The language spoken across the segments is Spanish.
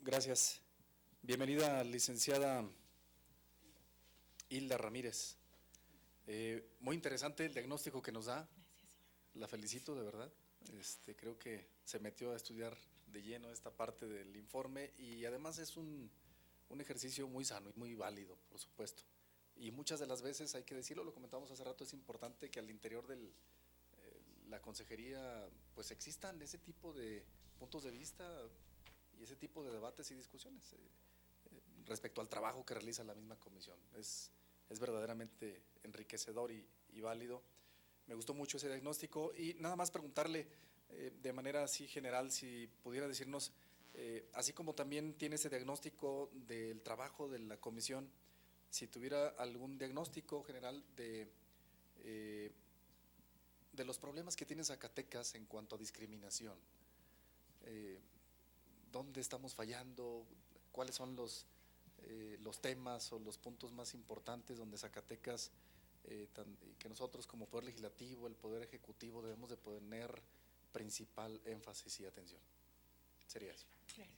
Gracias. Bienvenida, licenciada Hilda Ramírez. Muy interesante el diagnóstico que nos da. La felicito, de verdad. Creo que se metió a estudiar de lleno esta parte del informe y además es un ejercicio muy sano y muy válido, por supuesto. Y muchas de las veces, hay que decirlo, lo comentamos hace rato, es importante que al interior de la consejería pues existan ese tipo de puntos de vista y ese tipo de debates y discusiones respecto al trabajo que realiza la misma comisión. Es verdaderamente enriquecedor y válido. Me gustó mucho ese diagnóstico y nada más preguntarle de manera así general si pudiera decirnos, así como también tiene ese diagnóstico del trabajo de la comisión, si tuviera algún diagnóstico general de los problemas que tiene Zacatecas en cuanto a discriminación. ¿Dónde estamos fallando? ¿Cuáles son los temas o los puntos más importantes donde Zacatecas, que nosotros como Poder Legislativo, el Poder Ejecutivo, debemos de poner principal énfasis y atención? Sería eso. Gracias.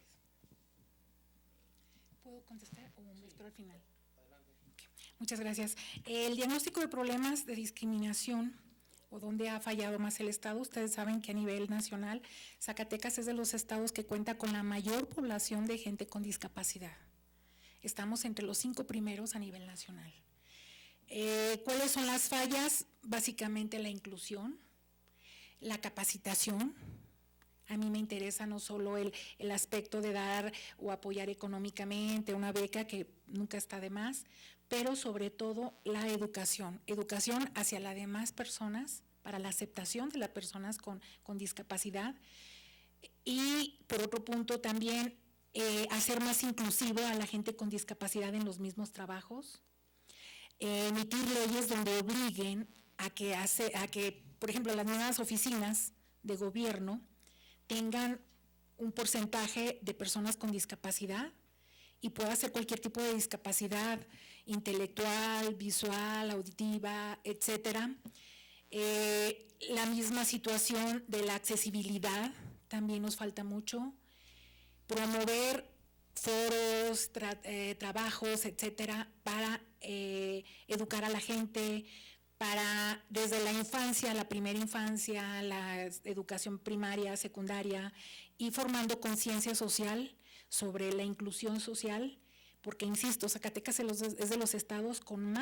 ¿Puedo contestar o me espero al final? Adelante. Okay. Muchas gracias. El diagnóstico de problemas de discriminación o dónde ha fallado más el Estado, ustedes saben que a nivel nacional Zacatecas es de los estados que cuenta con la mayor población de gente con discapacidad. Estamos entre los 5 primeros a nivel nacional. ¿Cuáles son las fallas? Básicamente la inclusión, la capacitación. A mí me interesa no solo el aspecto de dar o apoyar económicamente una beca, que nunca está de más, pero sobre todo la educación hacia las demás personas, para la aceptación de las personas con discapacidad, y por otro punto también hacer más inclusivo a la gente con discapacidad en los mismos trabajos, emitir leyes donde obliguen a que, por ejemplo, las nuevas oficinas de gobierno tengan un porcentaje de personas con discapacidad y pueda ser cualquier tipo de discapacidad intelectual, visual, auditiva, etcétera. La misma situación de la accesibilidad también nos falta mucho. Promover foros, trabajos, etcétera, para educar a la gente, para desde la infancia, la primera infancia, la educación primaria, secundaria, y formando conciencia social sobre la inclusión social, porque insisto, Zacatecas es de los estados con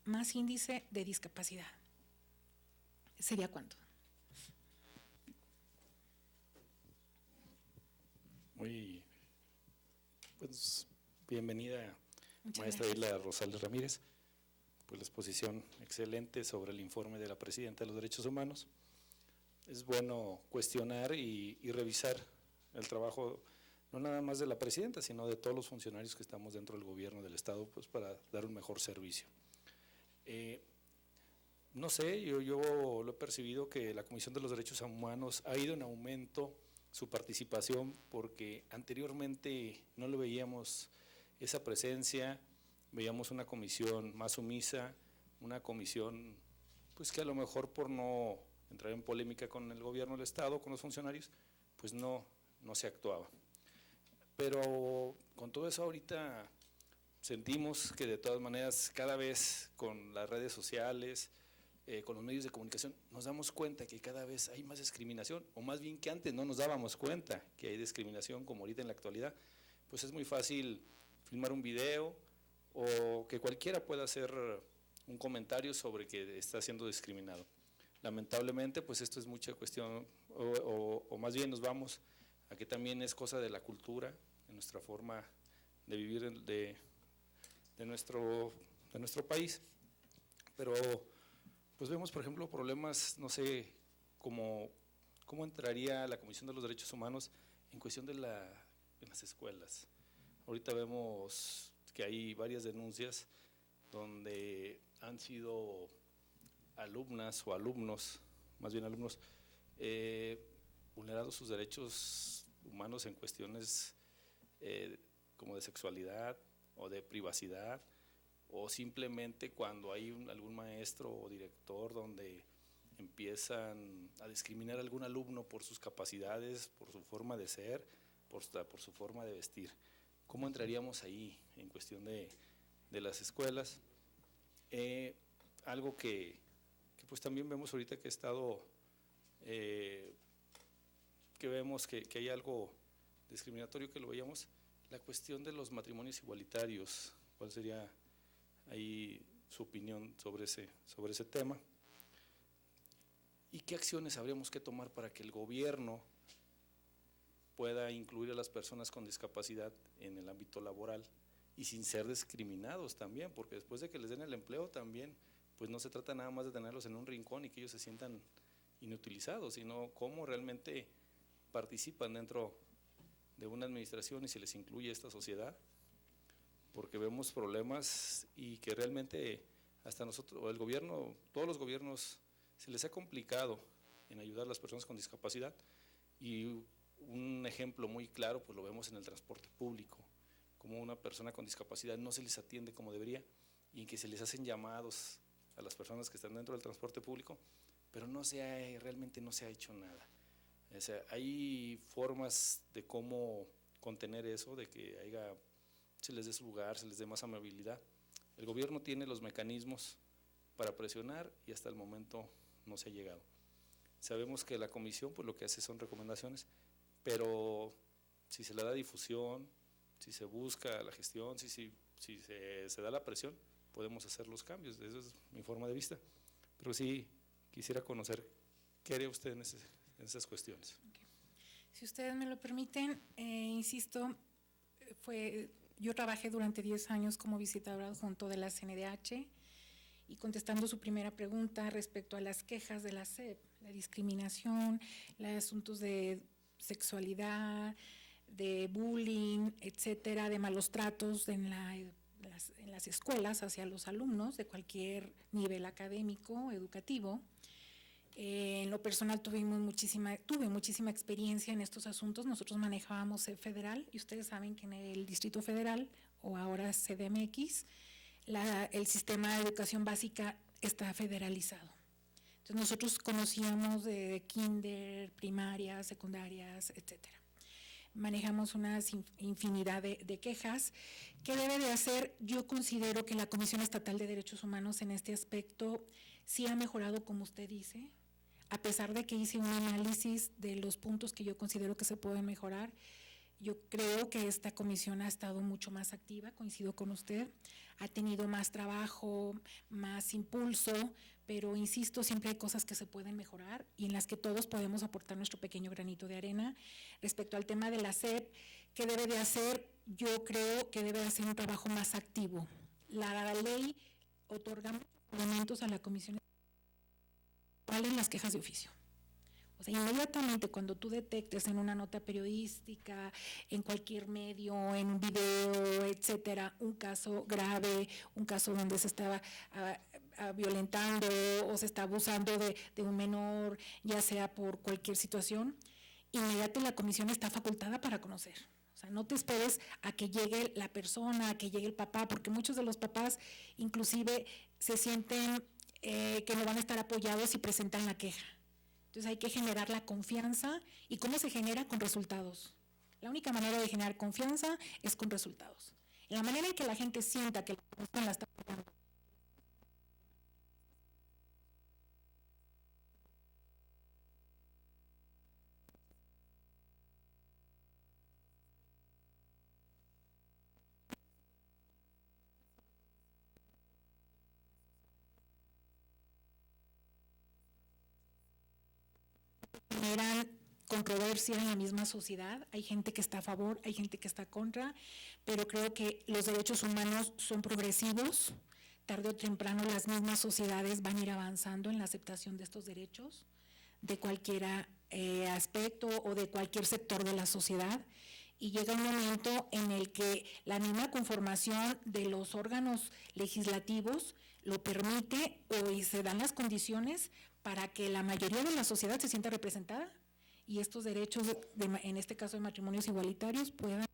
más índice de discapacidad. ¿Sería cuánto? Muy pues, bienvenida, Muchas maestra gracias. Hilda Rosales Ramírez, pues la exposición excelente sobre el informe de la Presidenta de los Derechos Humanos. Es bueno cuestionar y revisar el trabajo no nada más de la Presidenta, sino de todos los funcionarios que estamos dentro del gobierno del Estado, pues para dar un mejor servicio. No sé, yo lo he percibido que la Comisión de los Derechos Humanos ha ido en aumento su participación, porque anteriormente no lo veíamos esa presencia, veíamos una comisión más sumisa, una comisión pues que a lo mejor por no entrar en polémica con el gobierno del Estado, con los funcionarios, pues no se actuaba. Pero con todo eso ahorita sentimos que de todas maneras cada vez con las redes sociales, con los medios de comunicación, nos damos cuenta que cada vez hay más discriminación, o más bien que antes no nos dábamos cuenta que hay discriminación, como ahorita en la actualidad. Pues es muy fácil filmar un video o que cualquiera pueda hacer un comentario sobre que está siendo discriminado. Lamentablemente, pues esto es mucha cuestión, o más bien nos vamos a que también es cosa de la cultura, de nuestra forma de vivir de nuestro país. Pero pues vemos, por ejemplo, problemas, no sé, cómo entraría la Comisión de los Derechos Humanos en cuestión en las escuelas. Ahorita vemos que hay varias denuncias donde han sido alumnas o alumnos, más bien alumnos, vulnerados sus derechos humanos en cuestiones como de sexualidad o de privacidad, o simplemente cuando hay algún maestro o director donde empiezan a discriminar a algún alumno por sus capacidades, por su forma de ser, por su forma de vestir. ¿Cómo entraríamos ahí en cuestión de las escuelas? Algo que pues también vemos ahorita que ha estado, que vemos que hay algo discriminatorio, que lo veíamos, la cuestión de los matrimonios igualitarios. ¿Cuál sería ahí su opinión sobre ese tema? ¿Y qué acciones habríamos que tomar para que el gobierno pueda incluir a las personas con discapacidad en el ámbito laboral y sin ser discriminados también? Porque después de que les den el empleo también, pues no se trata nada más de tenerlos en un rincón y que ellos se sientan inutilizados, sino cómo realmente participan dentro de una administración y se les incluye esta sociedad, porque vemos problemas y que realmente hasta nosotros, o el gobierno, todos los gobiernos, se les ha complicado en ayudar a las personas con discapacidad. Y un ejemplo muy claro pues lo vemos en el transporte público, como una persona con discapacidad no se les atiende como debería y en que se les hacen llamados a las personas que están dentro del transporte público, pero realmente no se ha hecho nada. O sea, hay formas de cómo contener eso, de que se les dé su lugar, se les dé más amabilidad. El gobierno tiene los mecanismos para presionar y hasta el momento no se ha llegado. Sabemos que la comisión pues lo que hace son recomendaciones, pero si se le da difusión, si se busca la gestión, si se da la presión, podemos hacer los cambios. Esa es mi forma de vista. Pero sí quisiera conocer qué haría usted en esas cuestiones. Okay. Si ustedes me lo permiten, insisto, yo trabajé durante 10 años como visitadora adjunto de la CNDH y contestando su primera pregunta respecto a las quejas de la SEP, la discriminación, los asuntos de sexualidad, de bullying, etcétera, de malos tratos en las escuelas hacia los alumnos de cualquier nivel académico, educativo. En lo personal tuve muchísima experiencia en estos asuntos. Nosotros manejábamos SEP federal y ustedes saben que en el Distrito Federal, o ahora CDMX, el sistema de educación básica está federalizado. Entonces nosotros conocíamos de kinder, primarias, secundarias, etcétera. Manejamos una infinidad de quejas. ¿Qué debe de hacer? Yo considero que la Comisión Estatal de Derechos Humanos en este aspecto sí ha mejorado, como usted dice, a pesar de que hice un análisis de los puntos que yo considero que se pueden mejorar. Yo creo que esta comisión ha estado mucho más activa, coincido con usted, ha tenido más trabajo, más impulso, pero insisto, siempre hay cosas que se pueden mejorar y en las que todos podemos aportar nuestro pequeño granito de arena. Respecto al tema de la SEP, ¿qué debe de hacer? Yo creo que debe de hacer un trabajo más activo. La ley otorga muchos elementos a la comisión en las quejas de oficio. O sea, inmediatamente cuando tú detectes en una nota periodística, en cualquier medio, en un video, etcétera, un caso grave, un caso donde se estaba violentando o se está abusando de un menor, ya sea por cualquier situación, inmediatamente la comisión está facultada para conocer. O sea, no te esperes a que llegue la persona, a que llegue el papá, porque muchos de los papás inclusive se sienten que no van a estar apoyados si presentan la queja. Entonces hay que generar la confianza. ¿Y cómo se genera? Con resultados. La única manera de generar confianza es con resultados. En la manera en que la gente sienta que la comisión la está apoyando. Generan controversia en la misma sociedad, hay gente que está a favor, hay gente que está contra, pero creo que los derechos humanos son progresivos, tarde o temprano las mismas sociedades van a ir avanzando en la aceptación de estos derechos, de cualquier aspecto o de cualquier sector de la sociedad, y llega un momento en el que la misma conformación de los órganos legislativos lo permite y se dan las condiciones para que la mayoría de la sociedad se sienta representada y estos derechos, en este caso de matrimonios igualitarios, puedan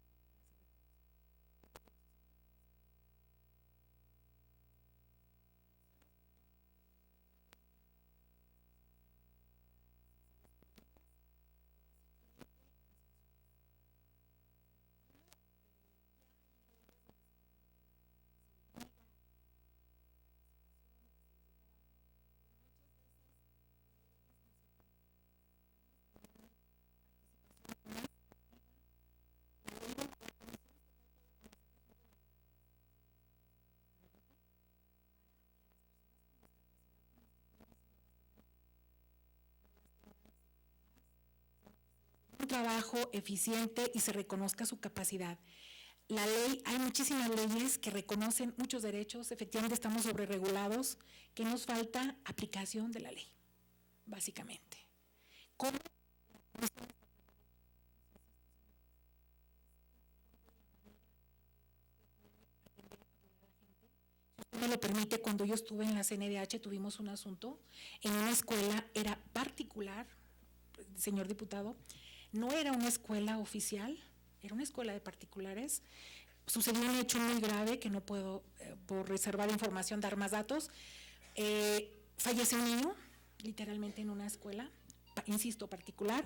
trabajo eficiente y se reconozca su capacidad. La ley, hay muchísimas leyes que reconocen muchos derechos, efectivamente estamos sobreregulados, que nos falta aplicación de la ley, básicamente. ¿Cómo? Me lo permite, cuando yo estuve en la CNDH tuvimos un asunto en una escuela, era particular, señor diputado, no era una escuela oficial, era una escuela de particulares. Sucedió un hecho muy grave que no puedo, por reservar información, dar más datos. Falleció un niño, literalmente en una escuela, insisto, particular.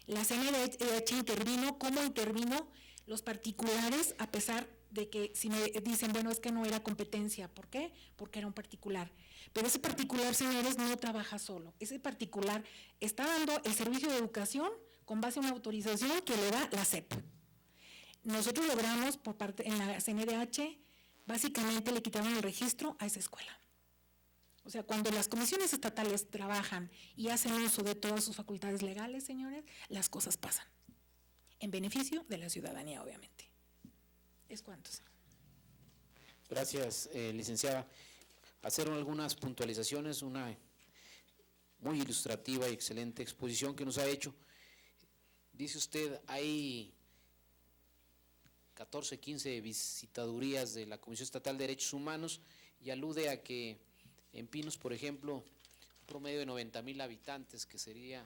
La CNDH intervino. ¿Cómo intervino? Los particulares, a pesar de que si me dicen, bueno, es que no era competencia. ¿Por qué? Porque era un particular. Pero ese particular, señores, no trabaja solo. Ese particular está dando el servicio de educación con base a una autorización que le da la SEP. Nosotros logramos, por parte en la CNDH, básicamente le quitaron el registro a esa escuela. O sea, cuando las comisiones estatales trabajan y hacen uso de todas sus facultades legales, señores, las cosas pasan. En beneficio de la ciudadanía, obviamente. ¿Es cuánto, señor? Gracias, licenciada. Hacer algunas puntualizaciones, una muy ilustrativa y excelente exposición que nos ha hecho. Dice usted, hay 14, 15 visitadurías de la Comisión Estatal de Derechos Humanos y alude a que en Pinos, por ejemplo, un promedio de 90,000 habitantes, que sería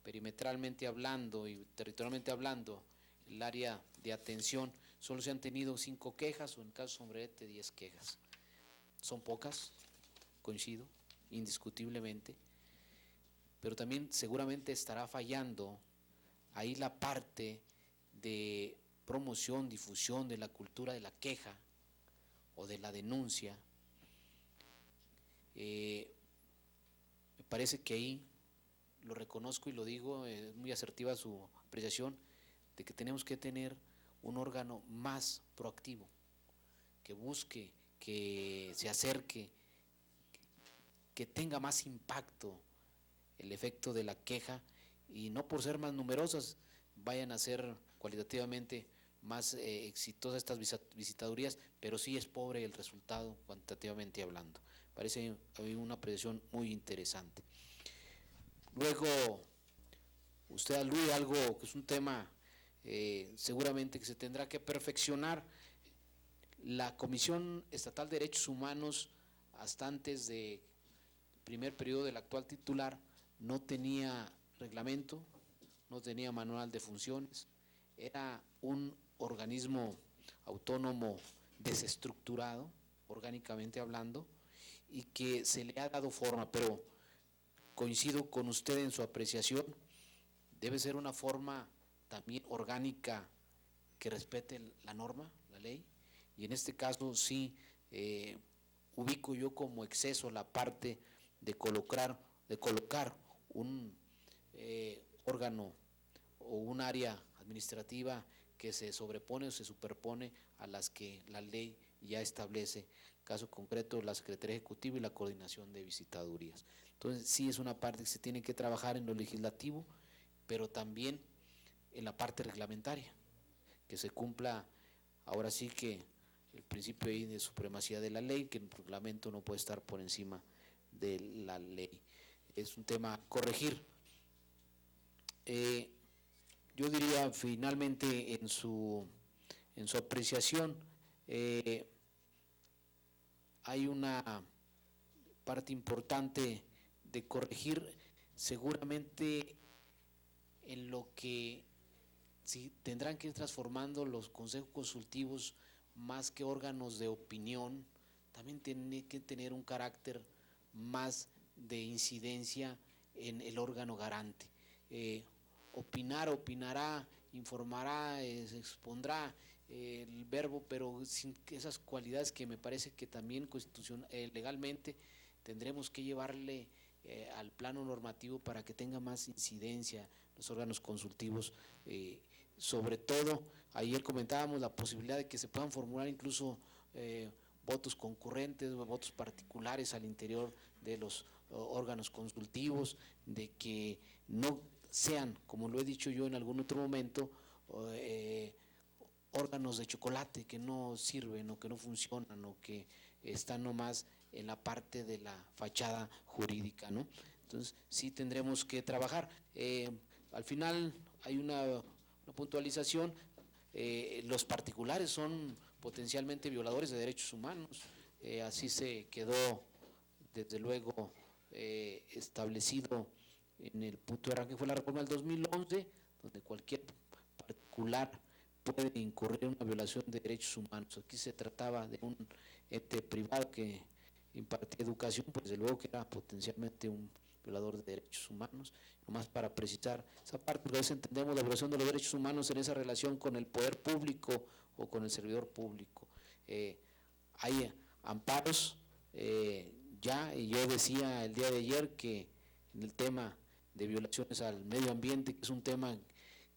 perimetralmente hablando y territorialmente hablando el área de atención, solo se han tenido 5 quejas o en caso de Sombrerete 10 quejas. Son pocas, coincido, indiscutiblemente, pero también seguramente estará fallando ahí la parte de promoción, difusión de la cultura de la queja o de la denuncia. Me parece que ahí, lo reconozco y lo digo, es muy asertiva su apreciación, de que tenemos que tener un órgano más proactivo, que busque, que se acerque, que tenga más impacto el efecto de la queja, y no por ser más numerosas vayan a ser cualitativamente más exitosas estas visitadurías, pero sí es pobre el resultado cuantitativamente hablando. Parece una apreciación muy interesante. Luego, usted alude a algo que es un tema seguramente que se tendrá que perfeccionar. La Comisión Estatal de Derechos Humanos, hasta antes del primer periodo del actual titular, no tenía reglamento, no tenía manual de funciones, era un organismo autónomo desestructurado, orgánicamente hablando, y que se le ha dado forma, pero coincido con usted en su apreciación, debe ser una forma también orgánica que respete la norma, la ley, y en este caso sí ubico yo como exceso la parte de colocar un órgano o un área administrativa que se sobrepone o se superpone a las que la ley ya establece, caso concreto la Secretaría Ejecutiva y la coordinación de visitadurías. Entonces sí es una parte que se tiene que trabajar en lo legislativo, pero también en la parte reglamentaria, que se cumpla ahora sí que el principio de supremacía de la ley, que el reglamento no puede estar por encima de la ley. Es un tema a corregir. Yo diría finalmente en su apreciación, hay una parte importante de corregir, seguramente en lo que sí tendrán que ir transformando los consejos consultivos más que órganos de opinión, también tienen que tener un carácter más de incidencia en el órgano garante. Opinará, informará, se expondrá el verbo, pero sin esas cualidades que me parece que también legalmente tendremos que llevarle al plano normativo para que tenga más incidencia los órganos consultivos. Sobre todo, ayer comentábamos la posibilidad de que se puedan formular incluso votos concurrentes, votos particulares al interior de los órganos consultivos, de que no sean, como lo he dicho yo en algún otro momento, órganos de chocolate que no sirven o que no funcionan o que están nomás en la parte de la fachada jurídica, ¿no? Entonces, sí tendremos que trabajar. Al final hay una puntualización, los particulares son potencialmente violadores de derechos humanos, así se quedó desde luego establecido en el punto de arranque, fue la reforma del 2011, donde cualquier particular puede incurrir en una violación de derechos humanos. Aquí se trataba de un ente privado que impartía educación, pues desde luego que era potencialmente un violador de derechos humanos. Nomás para precisar esa parte, porque a veces entendemos la violación de los derechos humanos en esa relación con el poder público o con el servidor público. Hay amparos ya, y yo decía el día de ayer que en el tema de violaciones al medio ambiente, que es un tema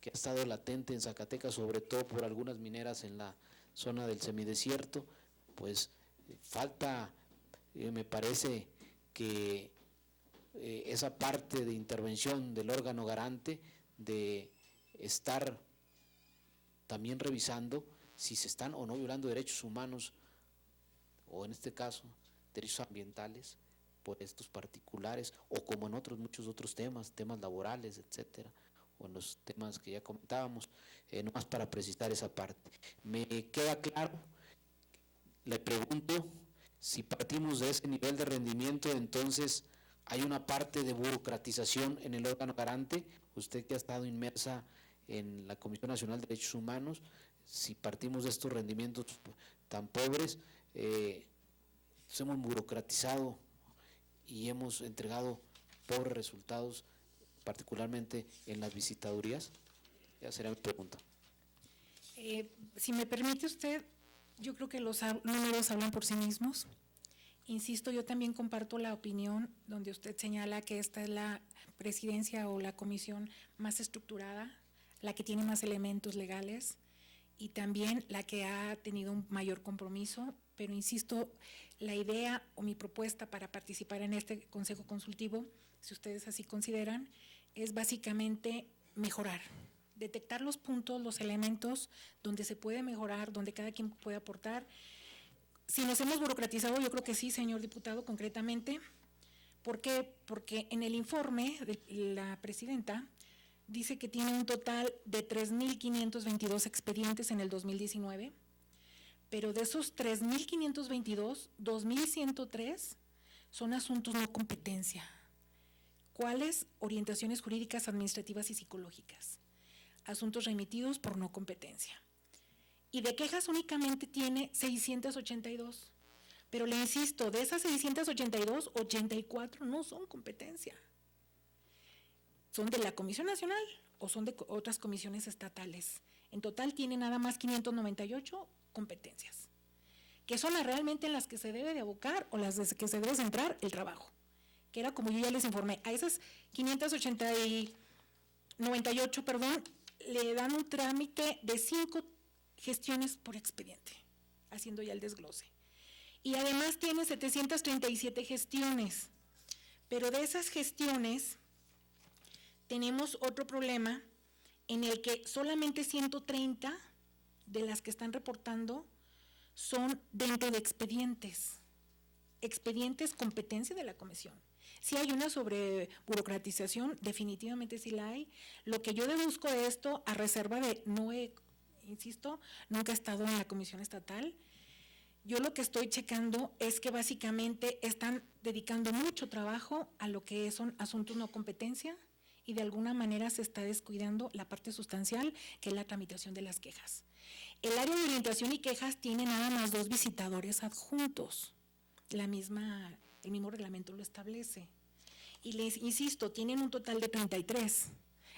que ha estado latente en Zacatecas, sobre todo por algunas mineras en la zona del semidesierto, pues falta, me parece que esa parte de intervención del órgano garante, de estar también revisando si se están o no violando derechos humanos, o en este caso, derechos ambientales, por estos particulares, o como en otros muchos otros temas laborales, etcétera, o en los temas que ya comentábamos, nomás para precisar esa parte. Me queda claro, le pregunto, si partimos de ese nivel de rendimiento, entonces hay una parte de burocratización en el órgano garante. Usted que ha estado inmersa en la Comisión Nacional de Derechos Humanos, si partimos de estos rendimientos tan pobres, hemos burocratizado y hemos entregado pobres resultados, particularmente en las visitadurías. Ya será mi pregunta. Si me permite usted, yo creo que los números hablan por sí mismos. Insisto, yo también comparto la opinión donde usted señala que esta es la presidencia o la comisión más estructurada, la que tiene más elementos legales y también la que ha tenido un mayor compromiso, pero insisto, la idea o mi propuesta para participar en este consejo consultivo, si ustedes así consideran, es básicamente mejorar, detectar los puntos, los elementos donde se puede mejorar, donde cada quien puede aportar. Si nos hemos burocratizado, yo creo que sí, señor diputado, concretamente. ¿Por qué? Porque en el informe de la presidenta dice que tiene un total de 3.522 expedientes en el 2019, pero de esos 3.522, 2.103 son asuntos no competencia. ¿Cuáles? Orientaciones jurídicas, administrativas y psicológicas. Asuntos remitidos por no competencia. Y de quejas únicamente tiene 682. Pero le insisto, de esas 682, 84 no son competencia. Son de la Comisión Nacional o son de otras comisiones estatales. En total tiene nada más 598 competencias, que son las realmente en las que se debe de abocar o las que se debe centrar el trabajo, que era como yo ya les informé. A esas 598, le dan un trámite de 5 gestiones por expediente, haciendo ya el desglose. Y además tiene 737 gestiones, pero de esas gestiones tenemos otro problema en el que solamente 130 de las que están reportando son dentro de expedientes competencia de la comisión. Si hay una sobre burocratización, definitivamente sí la hay. Lo que yo deduzco de esto, a reserva de insisto, nunca he estado en la comisión estatal, yo lo que estoy checando es que básicamente están dedicando mucho trabajo a lo que son asuntos no competencia y de alguna manera se está descuidando la parte sustancial, que es la tramitación de las quejas. El área de orientación y quejas tiene nada más 2 visitadores adjuntos. El mismo reglamento lo establece. Y les insisto, tienen un total de 33.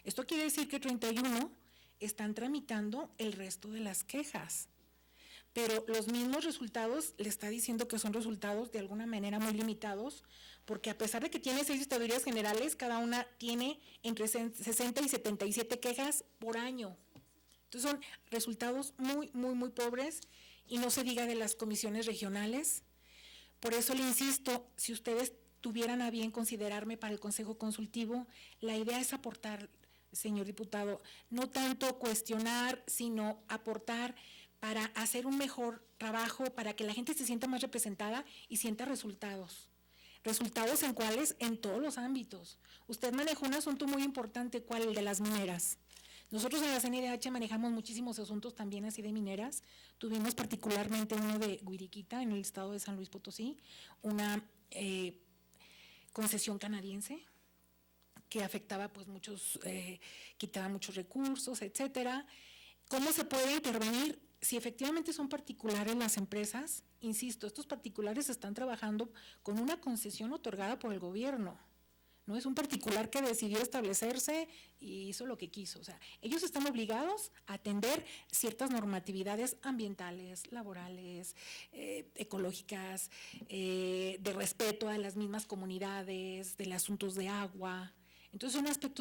Esto quiere decir que 31 están tramitando el resto de las quejas. Pero los mismos resultados, le está diciendo que son resultados de alguna manera muy limitados, porque a pesar de que tiene 6 visitadurías generales, cada una tiene entre 60 y 77 quejas por año. Entonces son resultados muy, muy, muy pobres, y no se diga de las comisiones regionales. Por eso le insisto, si ustedes tuvieran a bien considerarme para el Consejo Consultivo, la idea es aportar señor diputado, no tanto cuestionar, sino aportar para hacer un mejor trabajo, para que la gente se sienta más representada y sienta resultados. ¿Resultados en cuáles? En todos los ámbitos. Usted manejó un asunto muy importante, ¿cuál? El de las mineras. Nosotros en la CNDH manejamos muchísimos asuntos también así de mineras. Tuvimos particularmente uno de Guiriquita, en el estado de San Luis Potosí, una concesión canadiense que afectaba pues muchos, quitaba muchos recursos, etcétera. ¿Cómo se puede intervenir? Si efectivamente son particulares las empresas, insisto, estos particulares están trabajando con una concesión otorgada por el gobierno. No es un particular que decidió establecerse y hizo lo que quiso. O sea, ellos están obligados a atender ciertas normatividades ambientales, laborales, ecológicas, de respeto a las mismas comunidades, de los asuntos de agua. Entonces, son aspectos